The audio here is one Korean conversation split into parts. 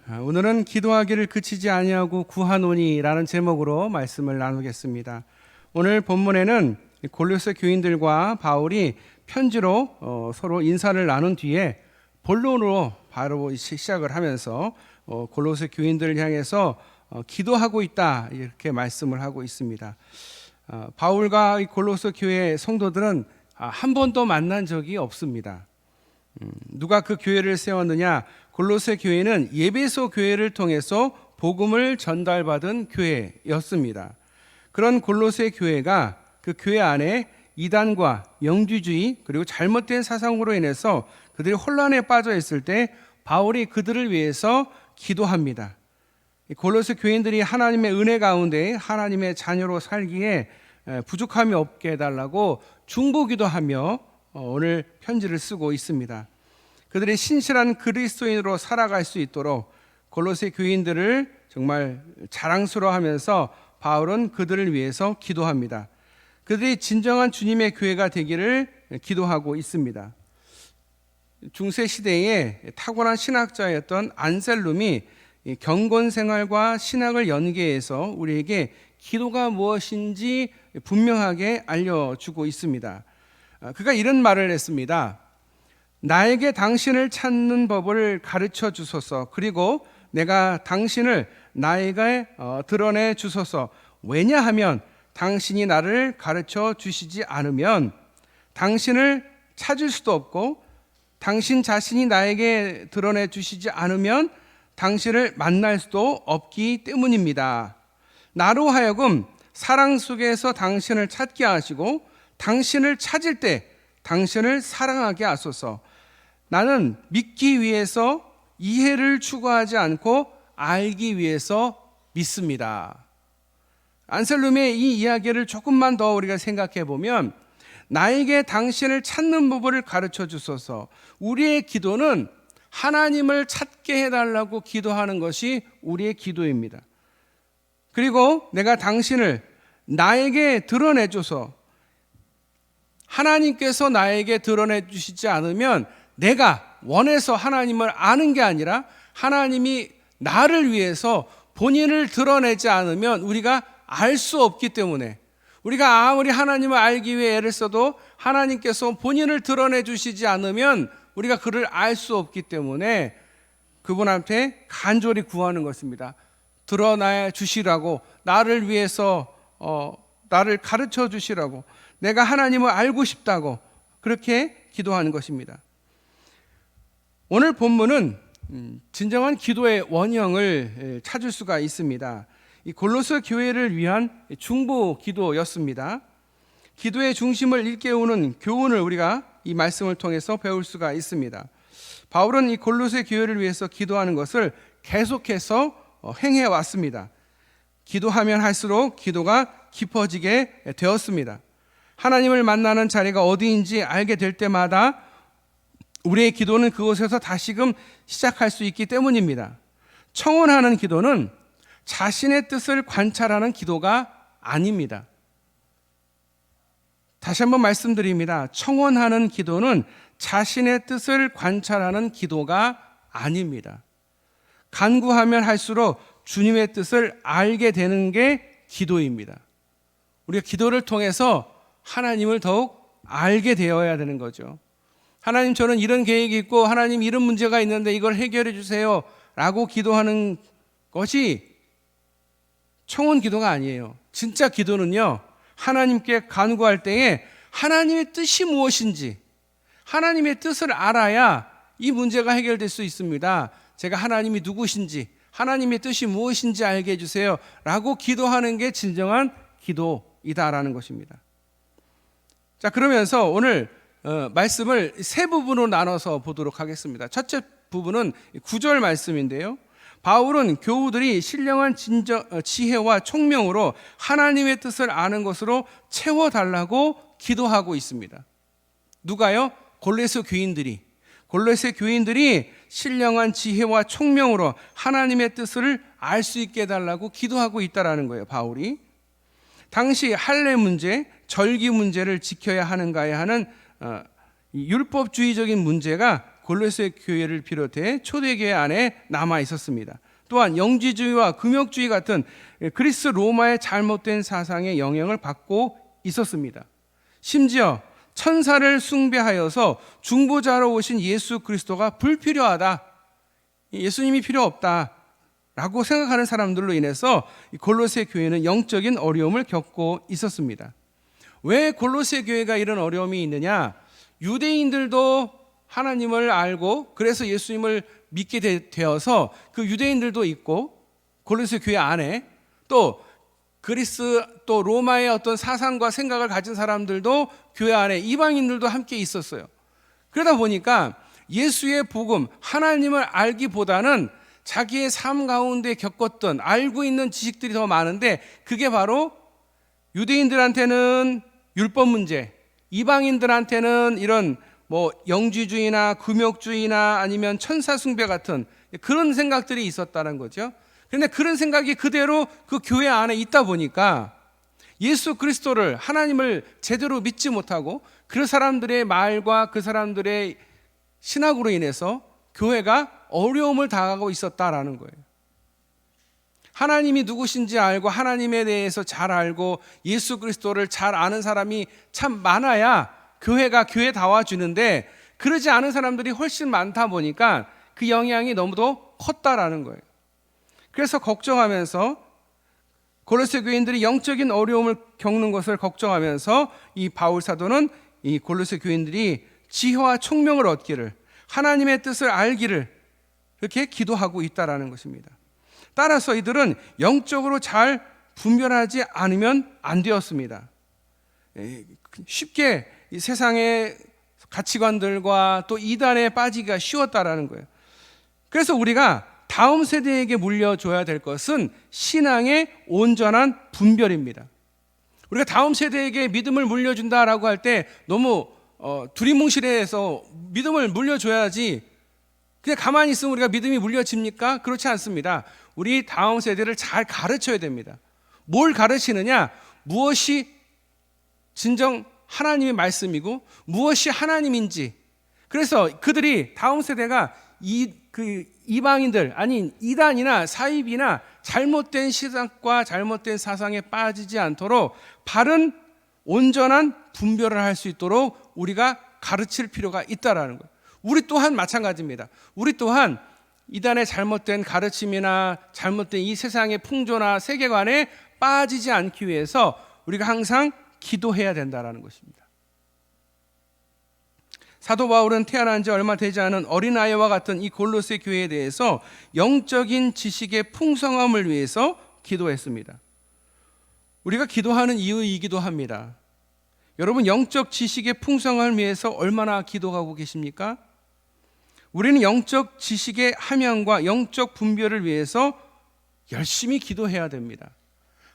오늘은 기도하기를 그치지 아니하고 구하노니라는 제목으로 말씀을 나누겠습니다. 오늘 본문에는 골로새 교인들과 바울이 편지로 서로 인사를 나눈 뒤에 본론으로 바로 시작을 하면서 골로새 교인들을 향해서 기도하고 있다 이렇게 말씀을 하고 있습니다. 바울과 이 골로새 교회 성도들은 한 번도 만난 적이 없습니다. 누가 그 교회를 세웠느냐? 골로새 교회는 예배소 교회를 통해서 복음을 전달받은 교회였습니다. 그런 골로새 교회가 그 교회 안에 이단과 영주주의 그리고 잘못된 사상으로 인해서 그들이 혼란에 빠져 있을 때 바울이 그들을 위해서 기도합니다. 골로새 교인들이 하나님의 은혜 가운데 하나님의 자녀로 살기에 부족함이 없게 해달라고 중보기도하며 오늘 편지를 쓰고 있습니다. 그들이 신실한 그리스도인으로 살아갈 수 있도록 골로새 교인들을 정말 자랑스러워하면서 바울은 그들을 위해서 기도합니다. 그들이 진정한 주님의 교회가 되기를 기도하고 있습니다. 중세 시대에 탁월한 신학자였던 안셀룸이 경건 생활과 신학을 연계해서 우리에게 기도가 무엇인지 분명하게 알려주고 있습니다. 그가 이런 말을 했습니다. 나에게 당신을 찾는 법을 가르쳐 주소서. 그리고 내가 당신을 나에게 드러내 주소서. 왜냐하면 당신이 나를 가르쳐 주시지 않으면 당신을 찾을 수도 없고 당신 자신이 나에게 드러내 주시지 않으면 당신을 만날 수도 없기 때문입니다. 나로 하여금 사랑 속에서 당신을 찾게 하시고 당신을 찾을 때 당신을 사랑하게 하소서. 나는 믿기 위해서 이해를 추구하지 않고 알기 위해서 믿습니다. 안셀룸의 이 이야기를 조금만 더 우리가 생각해 보면 나에게 당신을 찾는 법을 가르쳐 주소서. 우리의 기도는 하나님을 찾게 해달라고 기도하는 것이 우리의 기도입니다. 그리고 내가 당신을 나에게 드러내줘서 하나님께서 나에게 드러내 주시지 않으면 내가 원해서 하나님을 아는 게 아니라 하나님이 나를 위해서 본인을 드러내지 않으면 우리가 알 수 없기 때문에 우리가 아무리 하나님을 알기 위해 애를 써도 하나님께서 본인을 드러내 주시지 않으면 우리가 그를 알 수 없기 때문에 그분한테 간절히 구하는 것입니다. 드러나 주시라고, 나를 위해서 나를 가르쳐 주시라고, 내가 하나님을 알고 싶다고 그렇게 기도하는 것입니다. 오늘 본문은 진정한 기도의 원형을 찾을 수가 있습니다. 이 골로새 교회를 위한 중보 기도였습니다. 기도의 중심을 일깨우는 교훈을 우리가 이 말씀을 통해서 배울 수가 있습니다. 바울은 이 골로새 교회를 위해서 기도하는 것을 계속해서 행해 왔습니다. 기도하면 할수록 기도가 깊어지게 되었습니다. 하나님을 만나는 자리가 어디인지 알게 될 때마다 우리의 기도는 그곳에서 다시금 시작할 수 있기 때문입니다. 청혼하는 기도는 자신의 뜻을 관찰하는 기도가 아닙니다. 다시 한번 말씀드립니다. 청혼하는 기도는 자신의 뜻을 관찰하는 기도가 아닙니다. 간구하면 할수록 주님의 뜻을 알게 되는 게 기도입니다. 우리가 기도를 통해서 하나님을 더욱 알게 되어야 되는 거죠. 하나님, 저는 이런 계획이 있고 하나님 이런 문제가 있는데 이걸 해결해 주세요 라고 기도하는 것이 청혼 기도가 아니에요. 진짜 기도는요, 하나님께 간구할 때에 하나님의 뜻이 무엇인지, 하나님의 뜻을 알아야 이 문제가 해결될 수 있습니다. 제가 하나님이 누구신지, 하나님의 뜻이 무엇인지 알게 해주세요 라고 기도하는 게 진정한 기도이다라는 것입니다. 자, 그러면서 오늘 말씀을 세 부분으로 나눠서 보도록 하겠습니다. 첫째 부분은 9절 말씀인데요, 바울은 교우들이 신령한 지혜와 총명으로 하나님의 뜻을 아는 것으로 채워달라고 기도하고 있습니다. 누가요? 골로새 교인들이 신령한 지혜와 총명으로 하나님의 뜻을 알 수 있게 해달라고 기도하고 있다라는 거예요. 바울이 당시 할례 문제, 절기 문제를 지켜야 하는가에 하는 율법주의적인 문제가 골로새 교회를 비롯해 초대교회 안에 남아 있었습니다. 또한 영지주의와 금욕주의 같은 그리스 로마의 잘못된 사상의 영향을 받고 있었습니다. 심지어 천사를 숭배하여서 중보자로 오신 예수 그리스도가 불필요하다, 예수님이 필요 없다 라고 생각하는 사람들로 인해서 골로새 교회는 영적인 어려움을 겪고 있었습니다. 왜 골로새 교회가 이런 어려움이 있느냐? 유대인들도 하나님을 알고 그래서 예수님을 믿게 되어서 그 유대인들도 있고, 골로새 교회 안에 또 그리스 또 로마의 어떤 사상과 생각을 가진 사람들도 교회 안에, 이방인들도 함께 있었어요. 그러다 보니까 예수의 복음, 하나님을 알기보다는 자기의 삶 가운데 겪었던 알고 있는 지식들이 더 많은데, 그게 바로 유대인들한테는 율법 문제, 이방인들한테는 이런 영지주의나 금욕주의나 아니면 천사 숭배 같은 그런 생각들이 있었다는 거죠. 그런데 그런 생각이 그대로 그 교회 안에 있다 보니까 예수 그리스도를, 하나님을 제대로 믿지 못하고 그 사람들의 말과 그 사람들의 신학으로 인해서 교회가 어려움을 당하고 있었다라는 거예요. 하나님이 누구신지 알고 하나님에 대해서 잘 알고 예수 그리스도를 잘 아는 사람이 참 많아야 교회가 교회다워지는데, 그러지 않은 사람들이 훨씬 많다 보니까 그 영향이 너무도 컸다라는 거예요. 그래서 걱정하면서, 골로새 교인들이 영적인 어려움을 겪는 것을 걱정하면서 이 바울 사도는 이 골로새 교인들이 지혜와 총명을 얻기를, 하나님의 뜻을 알기를 그렇게 기도하고 있다라는 것입니다. 따라서 이들은 영적으로 잘 분별하지 않으면 안 되었습니다. 쉽게 이 세상의 가치관들과 또 이단에 빠지기가 쉬웠다라는 거예요. 그래서 우리가 다음 세대에게 물려줘야 될 것은 신앙의 온전한 분별입니다. 우리가 다음 세대에게 믿음을 물려준다라고 할 때 너무 두리뭉실해서 믿음을 물려줘야지 그냥 가만히 있으면 우리가 믿음이 물려집니까? 그렇지 않습니다. 우리 다음 세대를 잘 가르쳐야 됩니다. 뭘 가르치느냐? 무엇이 진정 하나님의 말씀이고 무엇이 하나님인지. 그래서 그들이, 다음 세대가 이방인들, 아니 이단이나 사입이나 잘못된 시각과 잘못된 사상에 빠지지 않도록 바른 온전한 분별을 할 수 있도록 우리가 가르칠 필요가 있다라는 거예요. 우리 또한 마찬가지입니다. 우리 또한 이단의 잘못된 가르침이나 잘못된 이 세상의 풍조나 세계관에 빠지지 않기 위해서 우리가 항상 기도해야 된다는 것입니다. 사도 바울은 태어난 지 얼마 되지 않은 어린아이와 같은 이 골로새 교회에 대해서 영적인 지식의 풍성함을 위해서 기도했습니다. 우리가 기도하는 이유이기도 합니다. 여러분, 영적 지식의 풍성함을 위해서 얼마나 기도하고 계십니까? 우리는 영적 지식의 함양과 영적 분별을 위해서 열심히 기도해야 됩니다.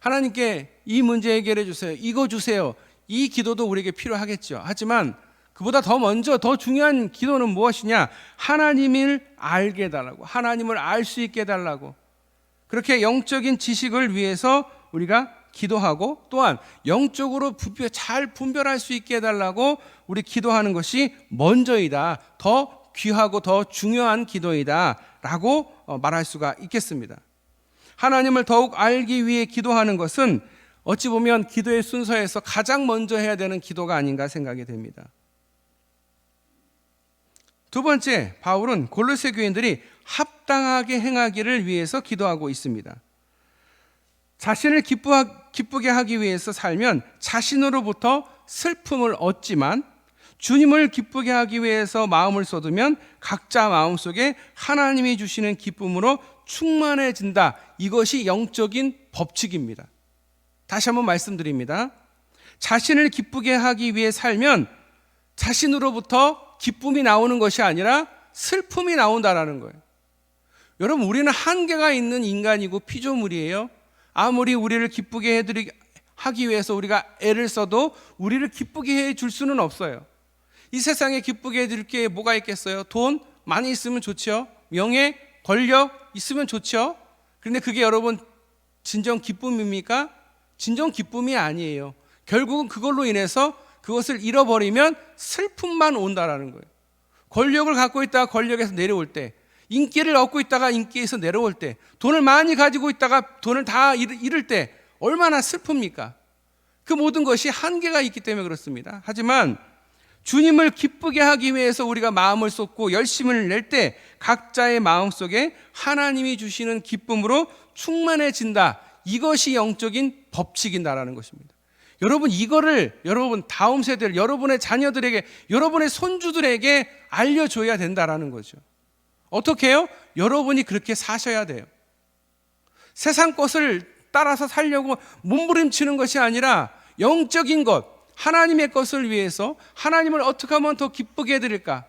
하나님께 이 문제 해결해 주세요, 이거 주세요, 이 기도도 우리에게 필요하겠죠. 하지만 그보다 더 먼저 더 중요한 기도는 무엇이냐? 하나님을 알게 해달라고, 하나님을 알 수 있게 해달라고. 그렇게 영적인 지식을 위해서 우리가 기도하고, 또한 영적으로 잘 분별할 수 있게 해달라고 우리 기도하는 것이 먼저이다, 더 귀하고 더 중요한 기도이다 라고 말할 수가 있겠습니다. 하나님을 더욱 알기 위해 기도하는 것은 어찌 보면 기도의 순서에서 가장 먼저 해야 되는 기도가 아닌가 생각이 됩니다. 두 번째, 바울은 골로새 교인들이 합당하게 행하기를 위해서 기도하고 있습니다. 자신을 기쁘게 하기 위해서 살면 자신으로부터 슬픔을 얻지만, 주님을 기쁘게 하기 위해서 마음을 쏟으면 각자 마음속에 하나님이 주시는 기쁨으로 충만해진다. 이것이 영적인 법칙입니다. 다시 한번 말씀드립니다. 자신을 기쁘게 하기 위해 살면 자신으로부터 기쁨이 나오는 것이 아니라 슬픔이 나온다라는 거예요. 여러분, 우리는 한계가 있는 인간이고 피조물이에요. 아무리 우리를 기쁘게 하기 위해서 우리가 애를 써도 우리를 기쁘게 해줄 수는 없어요. 이 세상에 기쁘게 해줄 게 뭐가 있겠어요? 돈 많이 있으면 좋죠. 명예, 권력 있으면 좋죠. 그런데 그게 여러분 진정 기쁨입니까? 진정 기쁨이 아니에요. 결국은 그걸로 인해서 그것을 잃어버리면 슬픔만 온다라는 거예요. 권력을 갖고 있다가 권력에서 내려올 때, 인기를 얻고 있다가 인기에서 내려올 때, 돈을 많이 가지고 있다가 돈을 다 잃을 때 얼마나 슬픕니까? 그 모든 것이 한계가 있기 때문에 그렇습니다. 하지만 주님을 기쁘게 하기 위해서 우리가 마음을 쏟고 열심을 낼 때 각자의 마음속에 하나님이 주시는 기쁨으로 충만해진다. 이것이 영적인 법칙이다라는 것입니다. 여러분, 이거를 여러분 다음 세대를, 여러분의 자녀들에게, 여러분의 손주들에게 알려줘야 된다라는 거죠. 어떻게 해요? 여러분이 그렇게 사셔야 돼요. 세상 것을 따라서 살려고 몸부림치는 것이 아니라 영적인 것, 하나님의 것을 위해서 하나님을 어떻게 하면 더 기쁘게 해드릴까?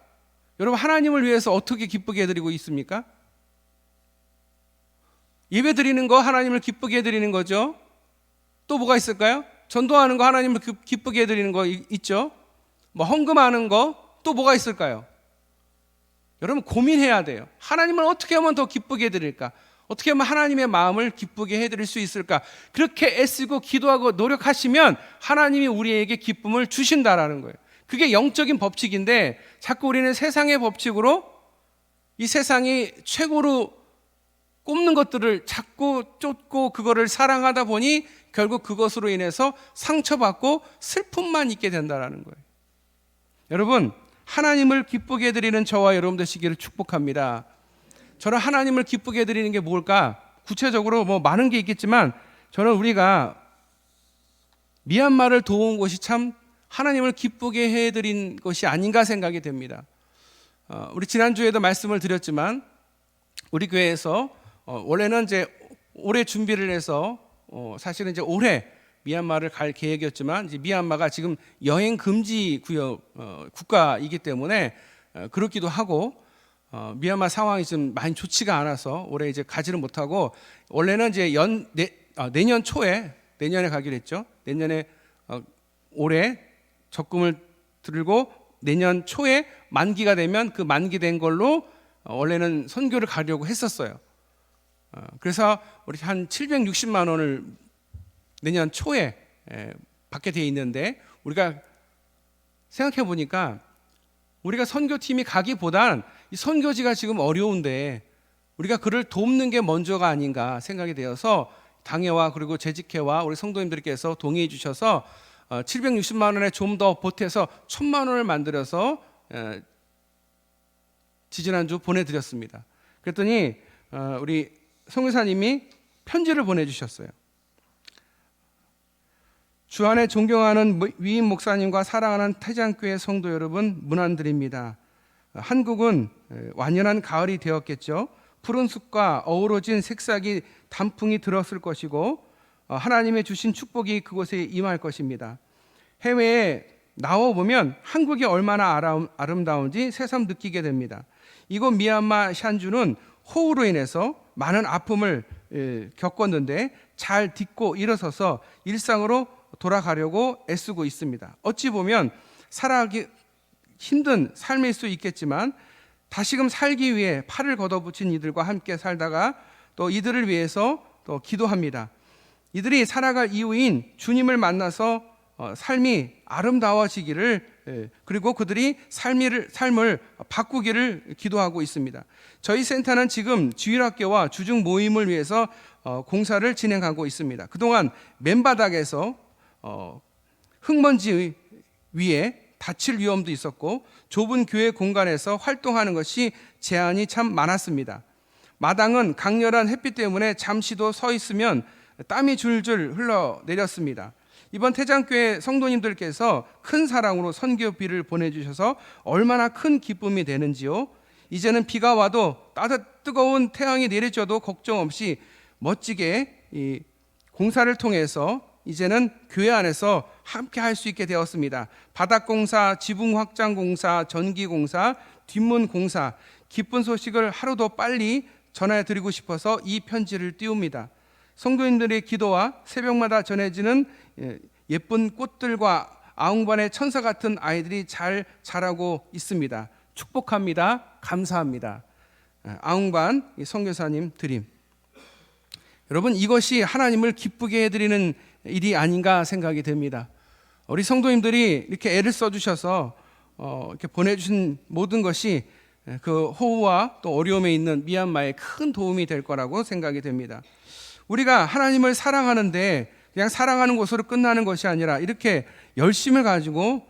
여러분, 하나님을 위해서 어떻게 기쁘게 해드리고 있습니까? 예배 드리는 거 하나님을 기쁘게 해드리는 거죠. 또 뭐가 있을까요? 전도하는 거 하나님을 기쁘게 해드리는 거 있죠. 뭐 헌금하는 거 또 뭐가 있을까요? 여러분, 고민해야 돼요. 하나님을 어떻게 하면 더 기쁘게 해드릴까? 어떻게 하면 하나님의 마음을 기쁘게 해드릴 수 있을까? 그렇게 애쓰고 기도하고 노력하시면 하나님이 우리에게 기쁨을 주신다라는 거예요. 그게 영적인 법칙인데 자꾸 우리는 세상의 법칙으로 이 세상이 최고로 꼽는 것들을 자꾸 쫓고 그거를 사랑하다 보니 결국 그것으로 인해서 상처받고 슬픔만 있게 된다는 거예요. 여러분, 하나님을 기쁘게 해드리는 저와 여러분 되시기를 축복합니다. 저는 하나님을 기쁘게 해드리는 게 뭘까? 구체적으로 뭐 많은 게 있겠지만 저는 우리가 미얀마를 도운 것이 참 하나님을 기쁘게 해드린 것이 아닌가 생각이 됩니다. 우리 지난주에도 말씀을 드렸지만 우리 교회에서 원래는 이제 올해 준비를 해서 사실은 이제 올해 미얀마를 갈 계획이었지만 이제 미얀마가 지금 여행 금지 구역 국가이기 때문에 그렇기도 하고 미얀마 상황이 좀 많이 좋지가 않아서 올해 이제 가지를 못하고 원래는 이제 내년 초에 내년에 가기로 했죠. 내년에 올해 적금을 들고 내년 초에 만기가 되면 그 만기된 걸로 원래는 선교를 가려고 했었어요. 그래서 우리 한 760만 원을 내년 초에 받게 돼 있는데 우리가 생각해 보니까 우리가 선교팀이 가기보단 이 선교지가 지금 어려운데 우리가 그를 돕는 게 먼저가 아닌가 생각이 되어서 당회와 그리고 재직회와 우리 성도님들께서 동의해 주셔서 760만 원에 좀 더 보태서 1,000만 원을 만들어서 지지난주 보내드렸습니다. 그랬더니 우리 성교사님이 편지를 보내주셨어요. 주 안에 존경하는 위임 목사님과 사랑하는 태장교회 성도 여러분, 문안드립니다. 한국은 완연한 가을이 되었겠죠. 푸른 숲과 어우러진 색싹이 단풍이 들었을 것이고 하나님의 주신 축복이 그곳에 임할 것입니다. 해외에 나와보면 한국이 얼마나 아름다운지 새삼 느끼게 됩니다. 이곳 미얀마 샨주는 호우로 인해서 많은 아픔을 겪었는데 잘 딛고 일어서서 일상으로 돌아가려고 애쓰고 있습니다. 어찌 보면 살아가기 힘든 삶일 수 있겠지만 다시금 살기 위해 팔을 걷어붙인 이들과 함께 살다가 또 이들을 위해서 또 기도합니다. 이들이 살아갈 이유인 주님을 만나서 삶이 아름다워지기를 그리고 그들이 삶을 바꾸기를 기도하고 있습니다. 저희 센터는 지금 주일학교와 주중 모임을 위해서 공사를 진행하고 있습니다. 그동안 맨바닥에서 흙먼지 위에 다칠 위험도 있었고 좁은 교회 공간에서 활동하는 것이 제한이 참 많았습니다. 마당은 강렬한 햇빛 때문에 잠시도 서 있으면 땀이 줄줄 흘러내렸습니다. 이번 태장교회 성도님들께서 큰 사랑으로 선교비를 보내주셔서 얼마나 큰 기쁨이 되는지요. 이제는 비가 와도 뜨거운 태양이 내리쬐도 걱정 없이 멋지게 이 공사를 통해서 이제는 교회 안에서 함께 할 수 있게 되었습니다. 바닥공사, 지붕 확장 공사, 전기 공사, 뒷문 공사, 기쁜 소식을 하루도 빨리 전해드리고 싶어서 이 편지를 띄웁니다. 성도님들의 기도와 새벽마다 전해지는 예쁜 꽃들과 아웅반의 천사 같은 아이들이 잘 자라고 있습니다. 축복합니다. 감사합니다. 아웅반 선교사님 드림. 여러분, 이것이 하나님을 기쁘게 해드리는 일이 아닌가 생각이 됩니다. 우리 성도님들이 이렇게 애를 써주셔서 이렇게 보내주신 모든 것이 그 호우와 또 어려움에 있는 미얀마에 큰 도움이 될 거라고 생각이 됩니다. 우리가 하나님을 사랑하는데 그냥 사랑하는 것으로 끝나는 것이 아니라 이렇게 열심을 가지고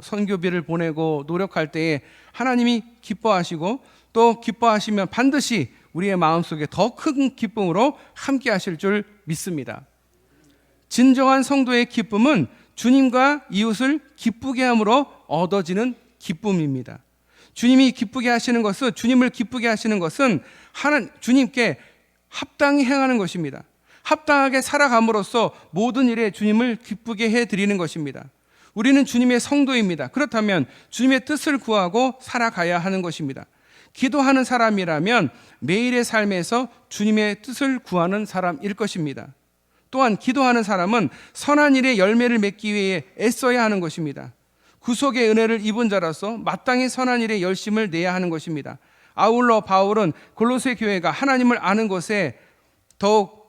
선교비를 보내고 노력할 때에 하나님이 기뻐하시고 또 기뻐하시면 반드시 우리의 마음속에 더 큰 기쁨으로 함께 하실 줄 믿습니다. 진정한 성도의 기쁨은 주님과 이웃을 기쁘게 함으로 얻어지는 기쁨입니다. 주님이 기쁘게 하시는 것은, 주님을 기쁘게 하시는 것은 주님께 합당히 행하는 것입니다. 합당하게 살아감으로써 모든 일에 주님을 기쁘게 해드리는 것입니다. 우리는 주님의 성도입니다. 그렇다면 주님의 뜻을 구하고 살아가야 하는 것입니다. 기도하는 사람이라면 매일의 삶에서 주님의 뜻을 구하는 사람일 것입니다. 또한 기도하는 사람은 선한 일의 열매를 맺기 위해 애써야 하는 것입니다. 구속의 은혜를 입은 자로서 마땅히 선한 일에 열심을 내야 하는 것입니다. 아울러 바울은 골로새 교회가 하나님을 아는 것에 더욱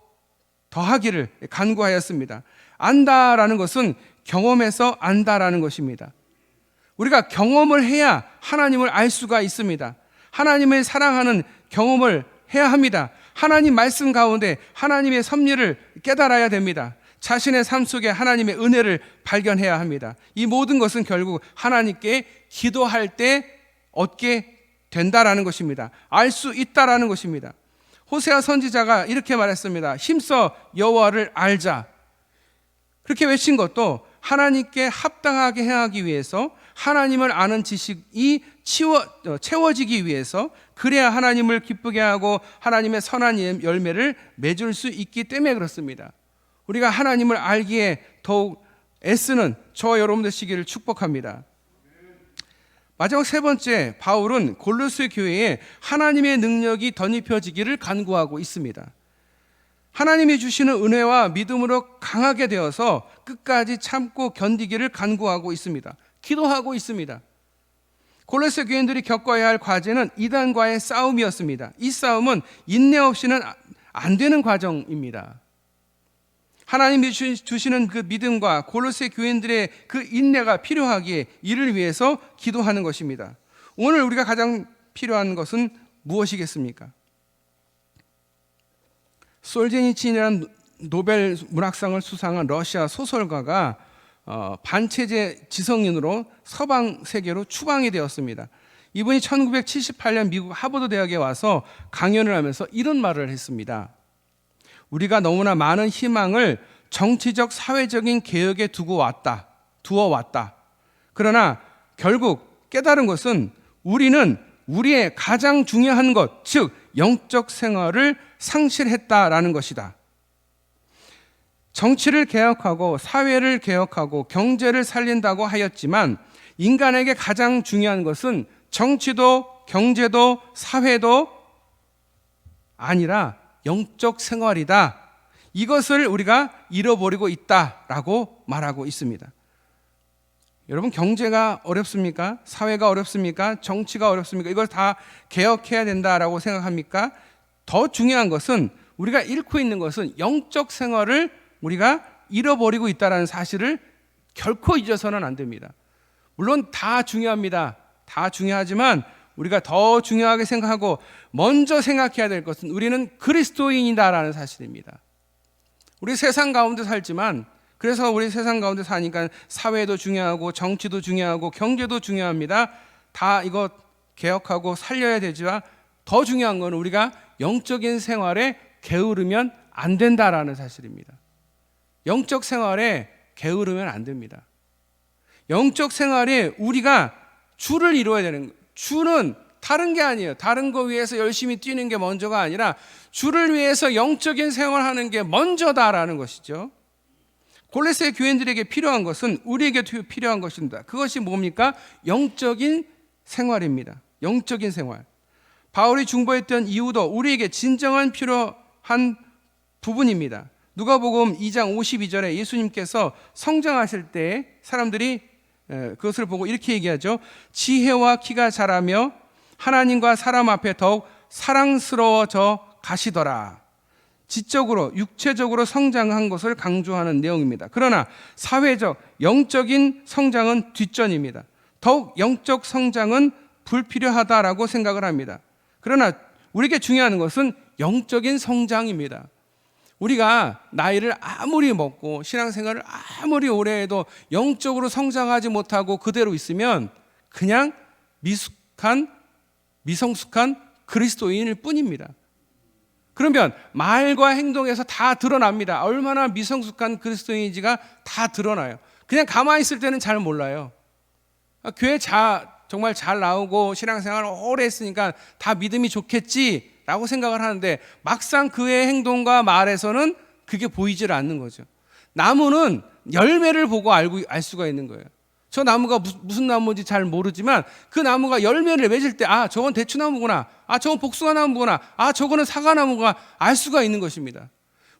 더하기를 간구하였습니다. 안다라는 것은 경험해서 안다라는 것입니다. 우리가 경험을 해야 하나님을 알 수가 있습니다. 하나님을 사랑하는 경험을 해야 합니다. 하나님 말씀 가운데 하나님의 섭리를 깨달아야 됩니다. 자신의 삶 속에 하나님의 은혜를 발견해야 합니다. 이 모든 것은 결국 하나님께 기도할 때 얻게 된다라는 것입니다. 알 수 있다라는 것입니다. 호세아 선지자가 이렇게 말했습니다. 힘써 여호와를 알자. 그렇게 외친 것도 하나님께 합당하게 행하기 위해서, 하나님을 아는 지식이 채워지기 위해서, 그래야 하나님을 기쁘게 하고 하나님의 선한 열매를 맺을 수 있기 때문에 그렇습니다. 우리가 하나님을 알기에 더욱 애쓰는 저와 여러분들 시기를 축복합니다. 마지막 세 번째, 바울은 골로새 교회에 하나님의 능력이 덧입혀지기를 간구하고 있습니다. 하나님이 주시는 은혜와 믿음으로 강하게 되어서 끝까지 참고 견디기를 간구하고 있습니다. 기도하고 있습니다. 골로새 교인들이 겪어야 할 과제는 이단과의 싸움이었습니다. 이 싸움은 인내 없이는 안 되는 과정입니다. 하나님이 주시는 그 믿음과 골로새 교인들의 그 인내가 필요하기에 이를 위해서 기도하는 것입니다. 오늘 우리가 가장 필요한 것은 무엇이겠습니까? 솔제니친이라는 노벨 문학상을 수상한 러시아 소설가가 반체제 지성인으로 서방 세계로 추방이 되었습니다. 이분이 1978년 미국 하버드 대학에 와서 강연을 하면서 이런 말을 했습니다. 우리가 너무나 많은 희망을 정치적 사회적인 개혁에 두어 왔다. 그러나 결국 깨달은 것은 우리는 우리의 가장 중요한 것, 즉 영적 생활을 상실했다라는 것이다. 정치를 개혁하고 사회를 개혁하고 경제를 살린다고 하였지만 인간에게 가장 중요한 것은 정치도 경제도 사회도 아니라 영적 생활이다. 이것을 우리가 잃어버리고 있다라고 말하고 있습니다. 여러분, 경제가 어렵습니까? 사회가 어렵습니까? 정치가 어렵습니까? 이걸 다 개혁해야 된다라고 생각합니까? 더 중요한 것은, 우리가 잃고 있는 것은 영적 생활을 우리가 잃어버리고 있다는 사실을 결코 잊어서는 안 됩니다. 물론 다 중요합니다. 다 중요하지만 우리가 더 중요하게 생각하고 먼저 생각해야 될 것은 우리는 그리스도인이다라는 사실입니다. 우리 세상 가운데 살지만, 그래서 우리 세상 가운데 사니까 사회도 중요하고 정치도 중요하고 경제도 중요합니다. 다 이거 개혁하고 살려야 되지만 더 중요한 건 우리가 영적인 생활에 게으르면 안 된다라는 사실입니다. 영적 생활에 게으르면 안 됩니다. 영적 생활에 우리가 주를 이루어야 되는 거예요. 주는 다른 게 아니에요. 다른 거 위해서 열심히 뛰는 게 먼저가 아니라 주를 위해서 영적인 생활하는 게 먼저다라는 것이죠. 골로새 교인들에게 필요한 것은 우리에게 필요한 것입니다. 그것이 뭡니까? 영적인 생활입니다. 영적인 생활. 바울이 중보했던 이유도 우리에게 진정한 필요한 부분입니다. 누가복음 2장 52절에 예수님께서 성장하실 때 사람들이 그것을 보고 이렇게 얘기하죠. 지혜와 키가 자라며 하나님과 사람 앞에 더욱 사랑스러워져 가시더라. 지적으로 육체적으로 성장한 것을 강조하는 내용입니다. 그러나 사회적 영적인 성장은 뒷전입니다. 더욱 영적 성장은 불필요하다라고 생각을 합니다. 그러나 우리에게 중요한 것은 영적인 성장입니다. 우리가 나이를 아무리 먹고 신앙생활을 아무리 오래 해도 영적으로 성장하지 못하고 그대로 있으면 그냥 미성숙한 그리스도인일 뿐입니다. 그러면 말과 행동에서 다 드러납니다. 얼마나 미성숙한 그리스도인인지가 다 드러나요. 그냥 가만히 있을 때는 잘 몰라요. 교회 정말 잘 나오고 신앙생활을 오래 했으니까 다 믿음이 좋겠지라고 생각을 하는데 막상 그의 행동과 말에서는 그게 보이질 않는 거죠. 나무는 열매를 보고 알 수가 있는 거예요. 저 나무가 무슨 나무인지 잘 모르지만 그 나무가 열매를 맺을 때 저건 대추나무구나, 저건 복숭아나무구나, 저거는 사과나무가 알 수가 있는 것입니다.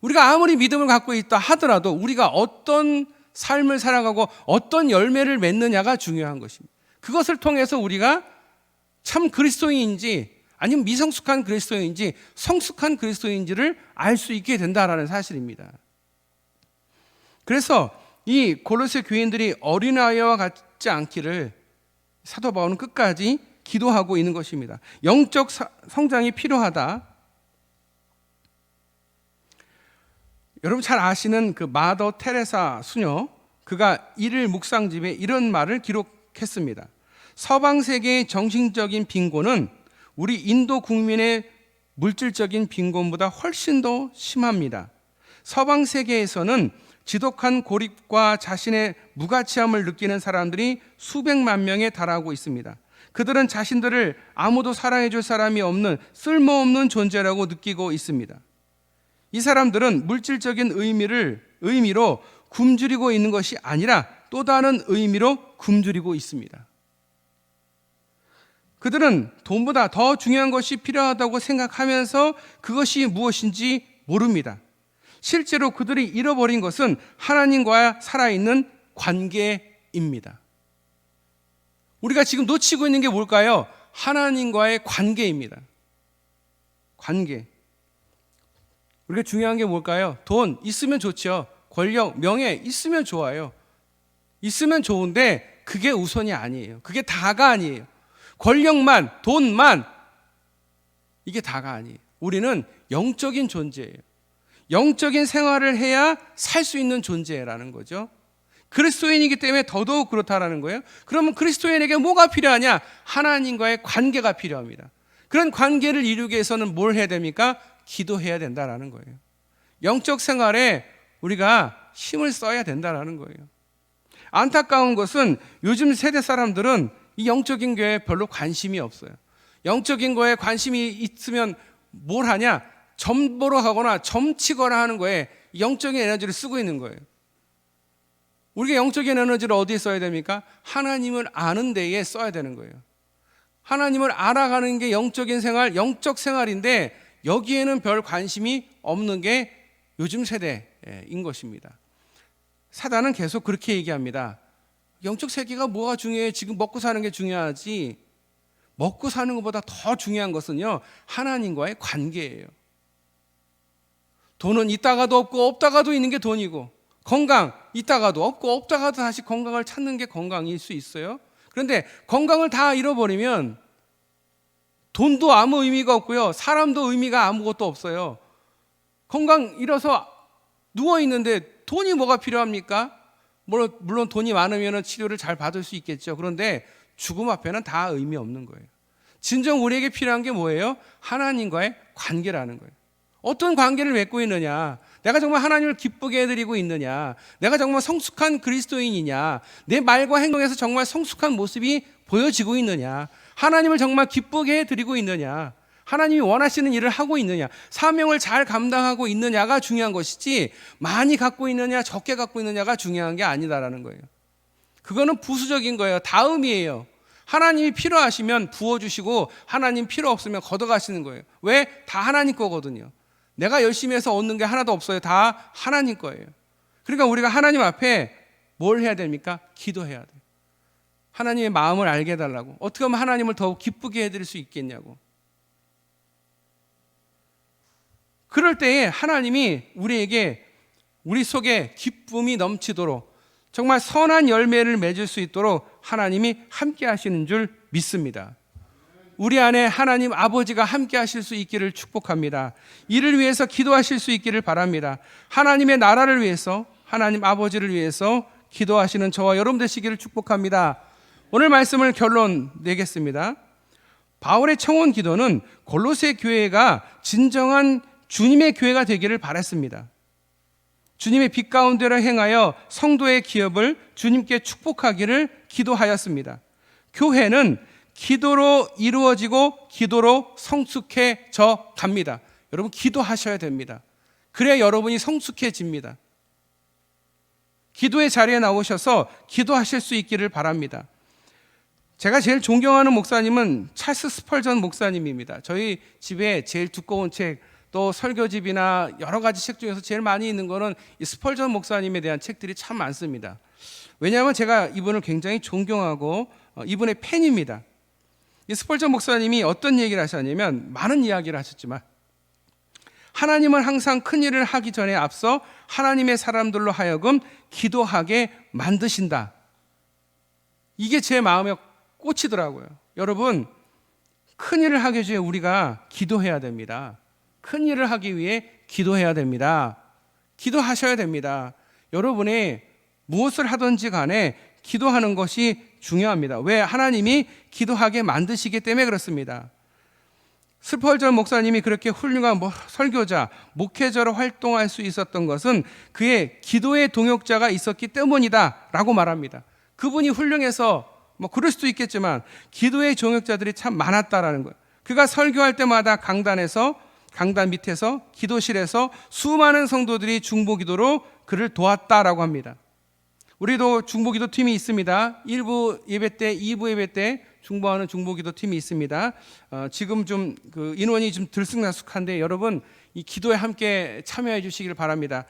우리가 아무리 믿음을 갖고 있다 하더라도 우리가 어떤 삶을 살아가고 어떤 열매를 맺느냐가 중요한 것입니다. 그것을 통해서 우리가 참 그리스도인인지 아니면 미성숙한 그리스도인인지 성숙한 그리스도인지를 알 수 있게 된다라는 사실입니다. 그래서 이 골로새 교인들이 어린아이와 같지 않기를 사도 바울은 끝까지 기도하고 있는 것입니다. 영적 성장이 필요하다. 여러분 잘 아시는 그 마더 테레사 수녀, 그가 일일 묵상집에 이런 말을 기록했습니다. 서방 세계의 정신적인 빈곤은 우리 인도 국민의 물질적인 빈곤보다 훨씬 더 심합니다. 서방 세계에서는 지독한 고립과 자신의 무가치함을 느끼는 사람들이 수백만 명에 달하고 있습니다. 그들은 자신들을 아무도 사랑해 줄 사람이 없는 쓸모없는 존재라고 느끼고 있습니다. 이 사람들은 물질적인 의미로 굶주리고 있는 것이 아니라 또 다른 의미로 굶주리고 있습니다. 그들은 돈보다 더 중요한 것이 필요하다고 생각하면서 그것이 무엇인지 모릅니다. 실제로 그들이 잃어버린 것은 하나님과 살아있는 관계입니다. 우리가 지금 놓치고 있는 게 뭘까요? 하나님과의 관계입니다. 관계. 우리가 중요한 게 뭘까요? 돈 있으면 좋죠. 권력, 명예 있으면 좋아요. 있으면 좋은데 그게 우선이 아니에요. 그게 다가 아니에요. 권력만, 돈만 이게 다가 아니에요. 우리는 영적인 존재예요. 영적인 생활을 해야 살 수 있는 존재라는 거죠. 그리스도인이기 때문에 더더욱 그렇다라는 거예요. 그러면 그리스도인에게 뭐가 필요하냐? 하나님과의 관계가 필요합니다. 그런 관계를 이루기 위해서는 뭘 해야 됩니까? 기도해야 된다라는 거예요. 영적 생활에 우리가 힘을 써야 된다라는 거예요. 안타까운 것은 요즘 세대 사람들은 이 영적인 거에 별로 관심이 없어요. 영적인 거에 관심이 있으면 뭘 하냐? 점 보러 가거나 점치거나 하는 거에 영적인 에너지를 쓰고 있는 거예요. 우리가 영적인 에너지를 어디에 써야 됩니까? 하나님을 아는 데에 써야 되는 거예요. 하나님을 알아가는 게 영적인 생활, 영적 생활인데 여기에는 별 관심이 없는 게 요즘 세대인 것입니다. 사단은 계속 그렇게 얘기합니다. 영적 세계가 뭐가 중요해? 지금 먹고 사는 게 중요하지. 먹고 사는 것보다 더 중요한 것은요, 하나님과의 관계예요. 돈은 있다가도 없고 없다가도 있는 게 돈이고, 건강 있다가도 없고 없다가도 다시 건강을 찾는 게 건강일 수 있어요. 그런데 건강을 다 잃어버리면 돈도 아무 의미가 없고요, 사람도 의미가 아무것도 없어요. 건강 잃어서 누워있는데 돈이 뭐가 필요합니까? 물론 돈이 많으면 치료를 잘 받을 수 있겠죠. 그런데 죽음 앞에는 다 의미 없는 거예요. 진정 우리에게 필요한 게 뭐예요? 하나님과의 관계라는 거예요. 어떤 관계를 맺고 있느냐? 내가 정말 하나님을 기쁘게 해드리고 있느냐? 내가 정말 성숙한 그리스도인이냐? 내 말과 행동에서 정말 성숙한 모습이 보여지고 있느냐? 하나님을 정말 기쁘게 해드리고 있느냐? 하나님이 원하시는 일을 하고 있느냐? 사명을 잘 감당하고 있느냐가 중요한 것이지, 많이 갖고 있느냐 적게 갖고 있느냐가 중요한 게 아니다라는 거예요. 그거는 부수적인 거예요. 다음이에요. 하나님이 필요하시면 부어주시고 하나님 필요 없으면 걷어가시는 거예요. 왜? 다 하나님 거거든요. 내가 열심히 해서 얻는 게 하나도 없어요. 다 하나님 거예요. 그러니까 우리가 하나님 앞에 뭘 해야 됩니까? 기도해야 돼요. 하나님의 마음을 알게 해달라고. 어떻게 하면 하나님을 더욱 기쁘게 해드릴 수 있겠냐고. 그럴 때에 하나님이 우리에게 우리 속에 기쁨이 넘치도록 정말 선한 열매를 맺을 수 있도록 하나님이 함께 하시는 줄 믿습니다. 우리 안에 하나님 아버지가 함께 하실 수 있기를 축복합니다. 이를 위해서 기도하실 수 있기를 바랍니다. 하나님의 나라를 위해서, 하나님 아버지를 위해서 기도하시는 저와 여러분 되시기를 축복합니다. 오늘 말씀을 결론 내겠습니다. 바울의 청원 기도는 골로새 교회가 진정한 주님의 교회가 되기를 바랐습니다. 주님의 빛 가운데로 행하여 성도의 기업을 주님께 축복하기를 기도하였습니다. 교회는 기도로 이루어지고 기도로 성숙해져 갑니다. 여러분 기도하셔야 됩니다. 그래야 여러분이 성숙해집니다. 기도의 자리에 나오셔서 기도하실 수 있기를 바랍니다. 제가 제일 존경하는 목사님은 찰스 스펄전 목사님입니다. 저희 집에 제일 두꺼운 책, 또 설교집이나 여러 가지 책 중에서 제일 많이 있는 거는 이 스펄전 목사님에 대한 책들이 참 많습니다. 왜냐하면 제가 이분을 굉장히 존경하고 이분의 팬입니다. 이 스펄전 목사님이 어떤 얘기를 하셨냐면, 많은 이야기를 하셨지만 하나님은 항상 큰 일을 하기 전에 앞서 하나님의 사람들로 하여금 기도하게 만드신다. 이게 제 마음에 꽂히더라고요. 여러분, 큰 일을 하기 위해 우리가 기도해야 됩니다. 큰 일을 하기 위해 기도해야 됩니다. 기도하셔야 됩니다. 여러분이 무엇을 하든지 간에 기도하는 것이 중요합니다. 왜? 하나님이 기도하게 만드시기 때문에 그렇습니다. 스펄전 목사님이 그렇게 훌륭한 설교자, 목회자로 활동할 수 있었던 것은 그의 기도의 동역자가 있었기 때문이다 라고 말합니다. 그분이 훌륭해서 그럴 수도 있겠지만 기도의 동역자들이 참 많았다라는 거예요. 그가 설교할 때마다 강단 밑에서 기도실에서 수많은 성도들이 중보기도로 그를 도왔다라고 합니다. 우리도 중보기도 팀이 있습니다. 1부 예배 때, 2부 예배 때 중보하는 중보기도 팀이 있습니다. 지금 좀 그 인원이 좀 들쑥날쑥한데 여러분 이 기도에 함께 참여해 주시길 바랍니다.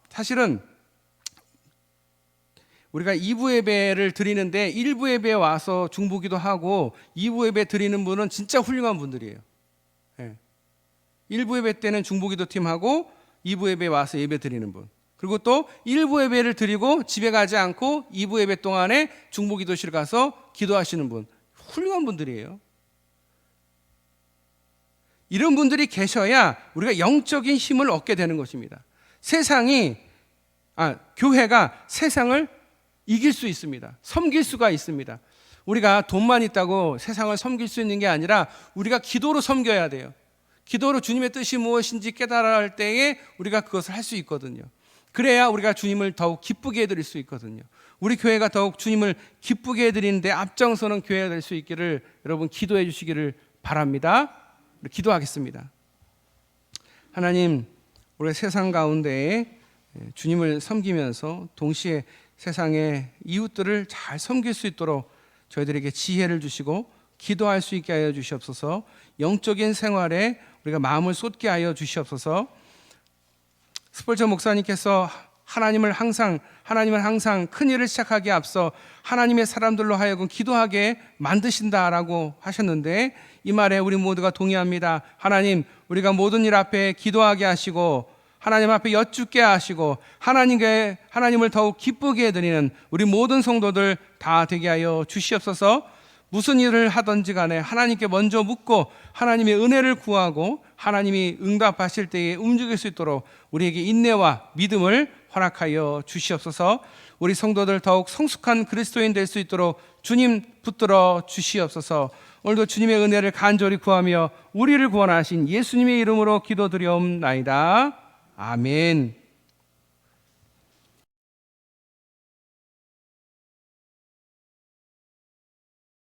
사실은 우리가 2부 예배를 드리는데 1부 예배에 와서 중보기도 하고 2부 예배 드리는 분은 진짜 훌륭한 분들이에요. 1부 예배 때는 중보기도 팀하고 2부 예배에 와서 예배 드리는 분, 그리고 또 1부 예배를 드리고 집에 가지 않고 2부 예배 동안에 중보기도실 가서 기도하시는 분, 훌륭한 분들이에요. 이런 분들이 계셔야 우리가 영적인 힘을 얻게 되는 것입니다. 교회가 세상을 이길 수 있습니다. 섬길 수가 있습니다. 우리가 돈만 있다고 세상을 섬길 수 있는 게 아니라 우리가 기도로 섬겨야 돼요. 기도로 주님의 뜻이 무엇인지 깨달아야 할 때에 우리가 그것을 할 수 있거든요. 그래야 우리가 주님을 더욱 기쁘게 해드릴 수 있거든요. 우리 교회가 더욱 주님을 기쁘게 해드리는데 앞장서는 교회가 될 수 있기를 여러분 기도해 주시기를 바랍니다. 기도하겠습니다. 하나님, 우리 세상 가운데에 주님을 섬기면서 동시에 세상의 이웃들을 잘 섬길 수 있도록 저희들에게 지혜를 주시고 기도할 수 있게 하여 주시옵소서. 영적인 생활에 우리가 마음을 쏟게 하여 주시옵소서. 스펄전 목사님께서 하나님을 항상 큰 일을 시작하기에 앞서 하나님의 사람들로 하여금 기도하게 만드신다라고 하셨는데, 이 말에 우리 모두가 동의합니다. 하나님, 우리가 모든 일 앞에 기도하게 하시고 하나님 앞에 여쭙게 하시고 하나님을 더욱 기쁘게 해드리는 우리 모든 성도들 다 되게 하여 주시옵소서. 무슨 일을 하든지 간에 하나님께 먼저 묻고 하나님의 은혜를 구하고 하나님이 응답하실 때에 움직일 수 있도록 우리에게 인내와 믿음을 허락하여 주시옵소서. 우리 성도들 더욱 성숙한 그리스도인 될 수 있도록 주님 붙들어 주시옵소서. 오늘도 주님의 은혜를 간절히 구하며 우리를 구원하신 예수님의 이름으로 기도드리옵나이다. 아멘.